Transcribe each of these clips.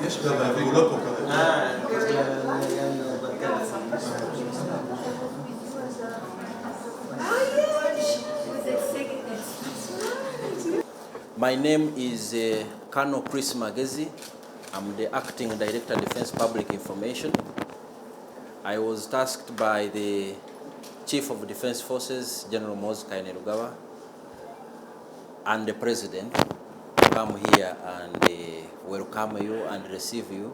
My name is Colonel Chris Magezi. I'm the Acting Director of Defense Public Information. I was tasked by the Chief of Defense Forces, General Moses Kainerugaba, and the President to come here and welcome you and receive you.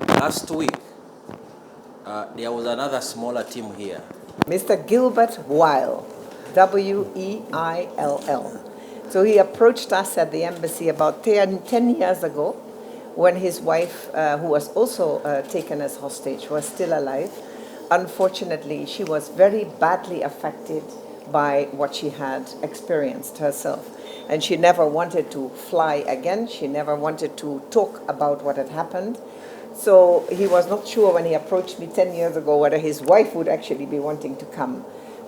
Last week, there was another smaller team here. Mr. Gilbert Weil, W-E-I-L-L. So he approached us at the embassy about 10 years ago when his wife, who was also taken as hostage, was still alive. Unfortunately, she was very badly affected by what she had experienced herself. And she never wanted to fly again. She never wanted to talk about what had happened. So he was not sure when he approached me 10 years ago whether his wife would actually be wanting to come.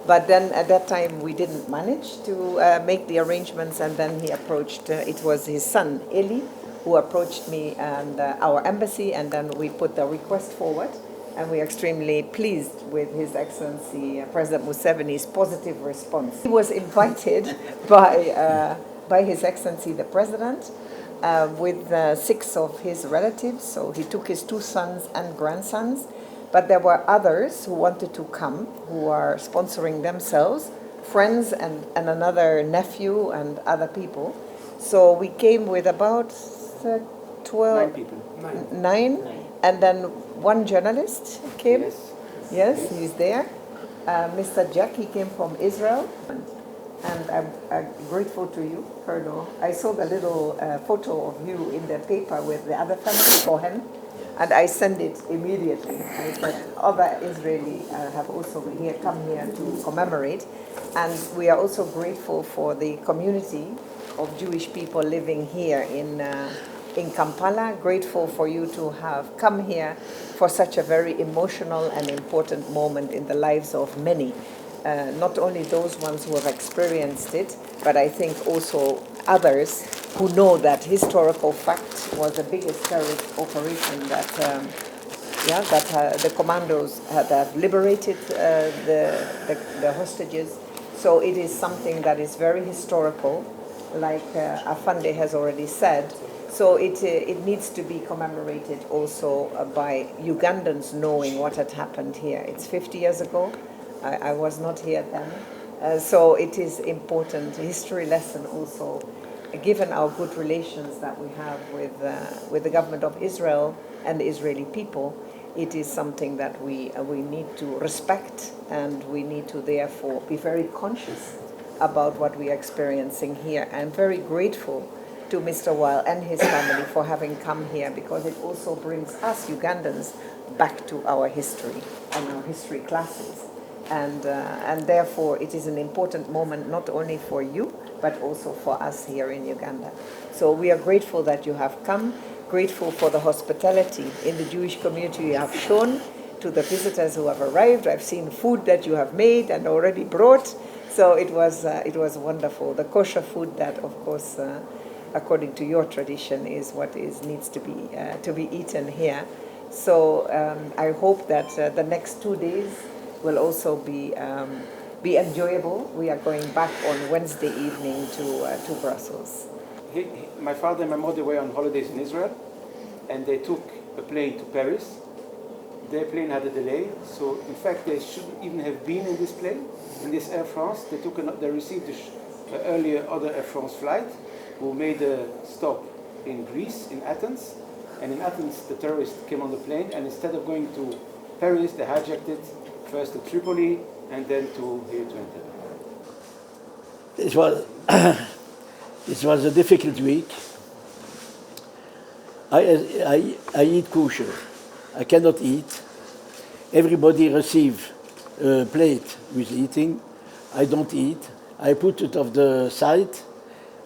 But then at that time we didn't manage to make the arrangements, and then he approached, it was his son, Eli, who approached me and our embassy, and then we put the request forward. And we are extremely pleased with His Excellency President Museveni's positive response. He was invited by His Excellency the President with 6 of his relatives. So he took his 2 sons and grandsons. But there were others who wanted to come, who are sponsoring themselves, friends and another nephew and other people. So we came with about 12, 9 people. 9. And then 1 journalist came. Yes, he's there. Mr. Jack, he came from Israel. And I'm grateful to you, Colonel. I saw the little photo of you in the paper with the other family for him. And I sent it immediately. I said, other Israeli have also come here to commemorate. And we are also grateful for the community of Jewish people living here in Kampala. Grateful for you to have come here for such a very emotional and important moment in the lives of many. Not only those ones who have experienced it, but I think also others who know that historical fact was the biggest terrorist operation that the commandos have liberated the hostages. So it is something that is very historical, like Afande has already said. So it needs to be commemorated also by Ugandans knowing what had happened here. It's 50 years ago. I was not here then. So it is important, a history lesson also, given our good relations that we have with the government of Israel and the Israeli people. It is something that we need to respect, and we need to therefore be very conscious about what we are experiencing here. I'm very grateful to Mr. Weil and his family for having come here, because it also brings us Ugandans back to our history and our history classes. And therefore it is an important moment not only for you, but also for us here in Uganda. So we are grateful that you have come, grateful for the hospitality in the Jewish community you have shown to the visitors who have arrived. I've seen food that you have made and already brought. So it was wonderful. The kosher food that, of course, according to your tradition, is what needs to be eaten here. So I hope that the next 2 days will also be enjoyable. We are going back on Wednesday evening to Brussels. My father and my mother were on holidays in Israel, and they took a plane to Paris. Their plane had a delay, so in fact they shouldn't even have been in this plane, in this Air France. They received an earlier other Air France flight, who made a stop in Greece, in Athens. And in Athens, the terrorists came on the plane, and instead of going to Paris, they hijacked it, first to Tripoli, and then here to Entebbe. It was a difficult week. I eat kosher. I cannot eat. Everybody receive a plate with eating. I don't eat. I put it off the side.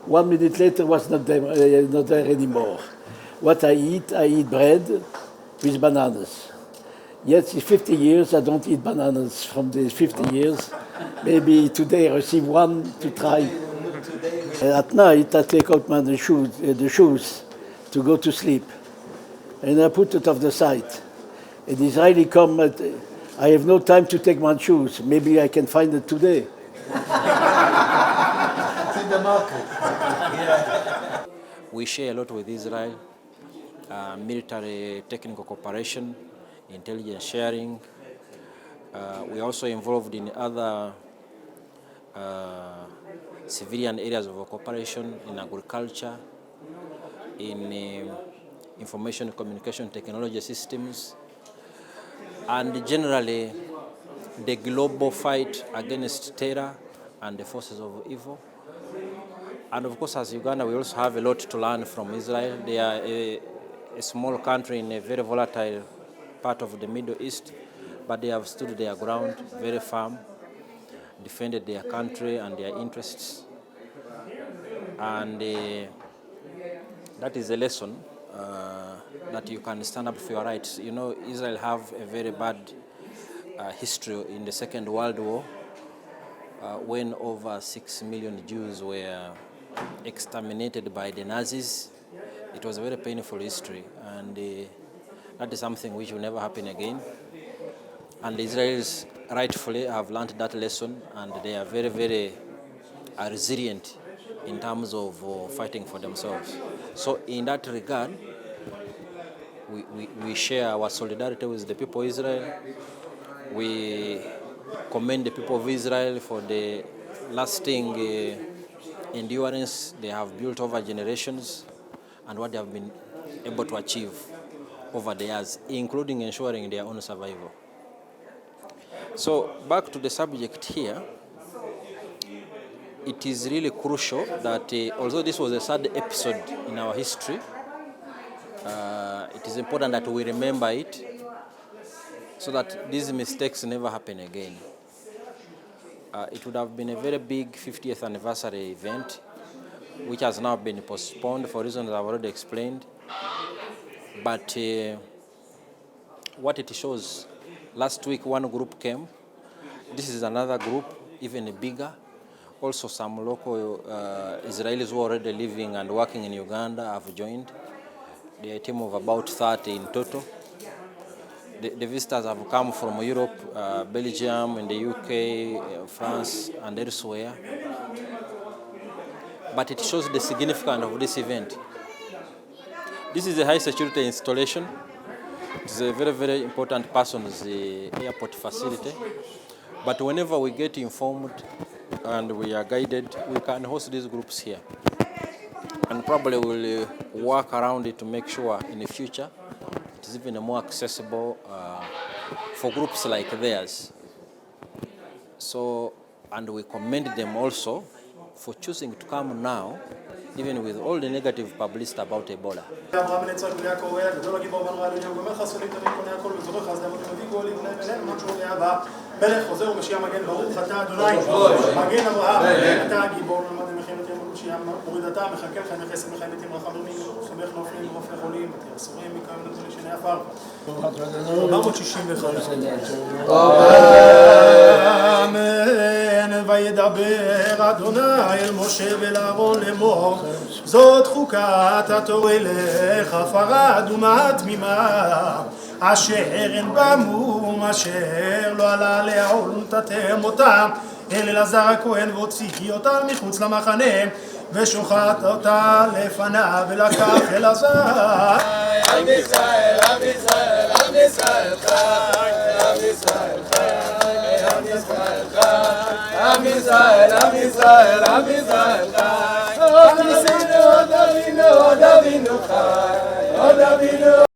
1 minute later, was not there anymore. What I eat bread with bananas. Yes, in 50 years I don't eat bananas from the 50 years. Maybe today I receive one to try. At night I take out the shoes to go to sleep. and I put it off the side. And the Israeli come, I have no time to take my shoes. Maybe I can find it today. It's in the market. We share a lot with Israel, military technical cooperation, intelligence sharing. We are also involved in other civilian areas of cooperation in agriculture, in information communication technology systems, and generally the global fight against terror and the forces of evil. And of course, as Uganda, we also have a lot to learn from Israel. They are a small country in a very volatile part of the Middle East, but they have stood their ground very firm, defended their country and their interests. And that is a lesson that you can stand up for your rights. You know, Israel have a very bad history in the Second World War, when over 6 million Jews were exterminated by the Nazis. It was a very painful history, and that is something which will never happen again. And the Israelis rightfully have learned that lesson, and they are very, very resilient in terms of fighting for themselves. So in that regard, we share our solidarity with the people of Israel. We commend the people of Israel for the lasting endurance they have built over generations and what they have been able to achieve over the years, including ensuring their own survival. So back to the subject here, it is really crucial that although this was a sad episode in our history, it is important that we remember it so that these mistakes never happen again. It would have been a very big 50th anniversary event, which has now been postponed for reasons I've already explained. But what it shows, last week one group came. This is another group, even bigger. Also some local Israelis who are already living and working in Uganda have joined. They are a team of about 30 in total. The visitors have come from Europe, Belgium, in the UK, France, and elsewhere. But it shows the significance of this event. This is a high security installation. It's a very, very important person's airport facility. But whenever we get informed and we are guided, we can host these groups here. And probably we'll work around it to make sure in the future it is even more accessible for groups like theirs. So, and we commend them also for choosing to come now, even with all the negative publicity about Ebola. מלך חוזר ומשיח מגן ברוך אתה אדוני מגן אברהם אתה הגיבור למד למחם את ימות משיח מורידתה מחכה לך נכס ומחיים מתים רחם רמים סומך נופלים ורופא חולים ותהיה אסורים מכאן נתון לשני עפר 465 אמן וידבר אדוני אל משה ואל אהרון לאמור זאת חוקת התורה לך עפרה אדומה תמימה אשר אין בה מום, אשר לא עלה עליה ונתתם אותה, אל אלעזר הכהן והוציא אותה מחוץ למחנה, ושוחט אותה לפניו ולקח אלעזר. עם ישראל, עם ישראל, עם ישראל חי, עם ישראל חי, עם ישראל חי, עם ישראל, עם ישראל, עם ישראל חי, עם ישראל עוד אבינו חי, עוד אבינו